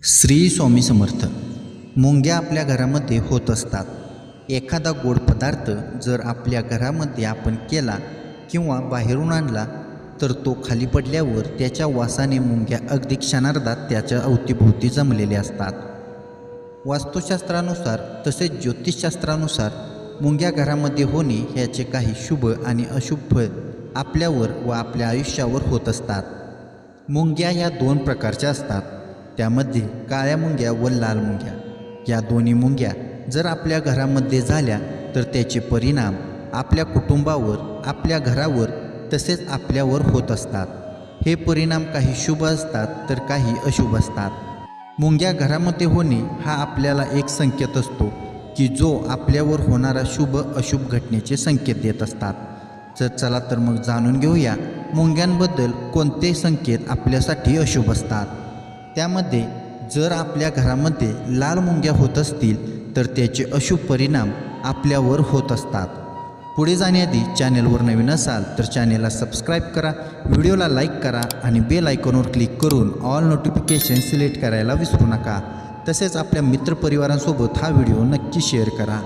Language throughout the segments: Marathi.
श्री स्वामी समर्थ. मुंग्या आपल्या घरामध्ये होत असतात. एखादा गोड पदार्थ जर आपल्या घरामध्ये आपण केला किंवा बाहेरून आणला तर तो खाली पडल्यावर त्याच्या वासाने मुंग्या अगदी क्षणार्धात त्याच्या अवतीभोवती जमलेले असतात. वास्तुशास्त्रानुसार तसेच ज्योतिषशास्त्रानुसार मुंग्या घरामध्ये होणे ह्याचे काही शुभ आणि अशुभ फळ आपल्यावर व आपल्या आयुष्यावर होत असतात. मुंग्या ह्या दोन प्रकारच्या असतात. त्यामध्ये काळ्या मुंग्या व लाल मुंग्या. या दोन्ही मुंग्या जर आपल्या घरामध्ये झाल्या तर त्याचे परिणाम आपल्या कुटुंबावर, आपल्या घरावर तसेच आपल्यावर होत असतात. हे परिणाम काही शुभ असतात तर काही अशुभ असतात. मुंग्या घरामध्ये होणे हा आपल्याला एक संकेत असतो की जो आपल्यावर होणारा शुभ अशुभ घटनेचे संकेत देत असतात. चला तर मग जाणून घेऊया मुंग्यांबद्दल कोणते संकेत आपल्यासाठी अशुभ असतात. त्यामध्ये जर आपल्या घरामध्ये लाल मुंग्या होत असतील तर त्याचे अशुभ परिणाम आपल्यावर होत असतात. पुढे जाण्याआधी चॅनेलवर नवीन असाल तर चॅनेलला सबस्क्राईब करा, व्हिडिओला लाईक करा आणि बेल आयकॉनवर क्लिक करून ऑल नोटिफिकेशन सिलेक्ट करायला विसरू नका. तसेच आपल्या मित्रपरिवारांसोबत हा व्हिडिओ नक्की शेअर करा.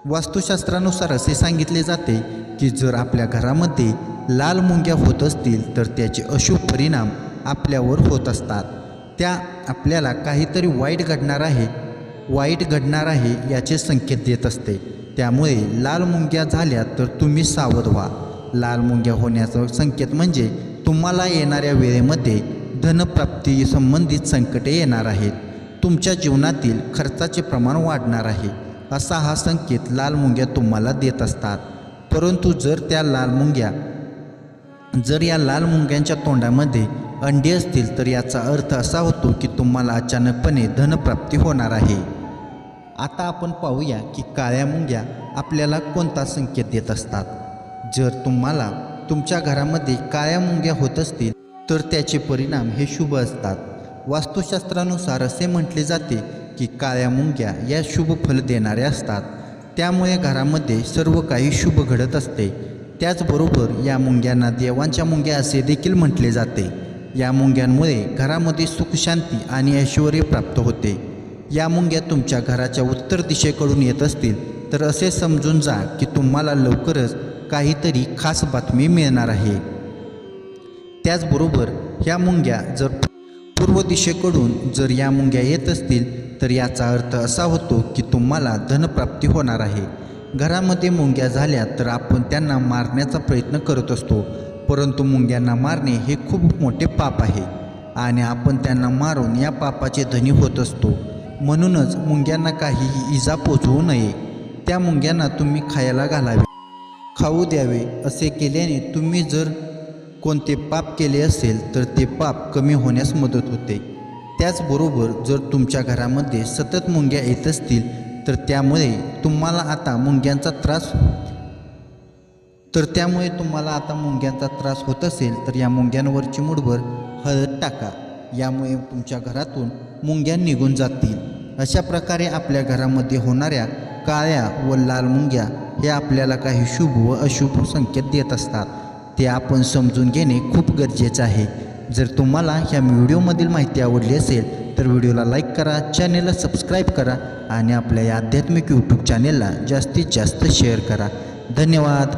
वास्तुशास्त्रानुसार असे सांगितले जाते की जर आपल्या घरामध्ये लाल मुंग्या होत असतील तर त्याचे अशुभ परिणाम आपल्यावर होत असतात. त्या आपल्याला काहीतरी वाईट घडणार आहे याचे संकेत देत असते. त्यामुळे लाल मुंग्या झाल्या तर तुम्ही सावध व्हा. लाल मुंग्या होण्याचा संकेत म्हणजे तुम्हाला येणाऱ्या वेळेमध्ये धनप्राप्ती संबंधित संकटे येणार आहेत. तुमच्या जीवनातील खर्चाचे प्रमाण वाढणार आहे असा हा संकेत लाल मुंग्या तुम्हाला देत असतात. परंतु जर या लाल मुंग्यांच्या तोंडामध्ये अंडी असतील तर याचा अर्थ असा होतो की तुम्हाला अचानकपणे धनप्राप्ती होणार आहे. आता आपण पाहूया की काळ्या मुंग्या आपल्याला कोणता संकेत देत असतात. जर तुम्हाला तुमच्या घरामध्ये काळ्या मुंग्या होत असतील तर त्याचे परिणाम हे शुभ असतात. वास्तुशास्त्रानुसार असे म्हटले जाते की काळ्या मुंग्या या शुभ फल देणाऱ्या असतात. त्यामुळे घरामध्ये सर्व काही शुभ घडत असते. त्याचबरोबर या मुंग्यांना देवांच्या मुंग्या असे देखील म्हटले जाते. या मुंग्यांमुळे घरामध्ये सुखशांती आणि ऐश्वर्य प्राप्त होते. या मुंग्या तुमच्या घराच्या उत्तर दिशेकडून येत असतील तर असे समजून जा की तुम्हाला लवकरच काहीतरी खास बातमी मिळणार आहे. त्याचबरोबर ह्या मुंग्या जर पूर्व दिशेकडून जर या मुंग्या येत असतील तर याचा अर्थ असा होतो की तुम्हाला धनप्राप्ती होणार आहे. घरामध्ये मुंग्या झाल्या तर आपण त्यांना मारण्याचा प्रयत्न करत असतो, परंतु मुंग्यांना मारणे हे खूप मोठे पाप आहे आणि आपण त्यांना मारून या पापाचे धनी होत असतो. म्हणूनच मुंग्यांना काहीही इजा पोचवू नये. त्या मुंग्यांना तुम्ही खायला घालावे, खाऊ द्यावे. असे केल्याने तुम्ही जर कोणते पाप केले असेल तर ते पाप कमी होण्यास मदत होते. त्याचबरोबर जर तुमच्या घरामध्ये सतत मुंग्या येत असतील तर त्यामुळे तुम्हाला आता मुंग्यांचा त्रास होत असेल तर या मुंग्यांवर चिमूटभर हळद टाका. यामुळे तुमच्या घरातून मुंग्या निघून जातील. अशा प्रकारे आपल्या घरामध्ये होणाऱ्या काळ्या व लाल मुंग्या हे आपल्याला काही शुभ व अशुभ संकेत देत असतात. ते आपण समजून घेणे खूप गरजेचे आहे. जर तुम्हाला ह्या व्हिडिओमधील माहिती आवडली असेल तर व्हिडिओला लाईक करा, चॅनेलला सबस्क्राईब करा आणि आपल्या या आध्यात्मिक यूट्यूब चॅनेलला जास्तीत जास्त शेअर करा. धन्यवाद.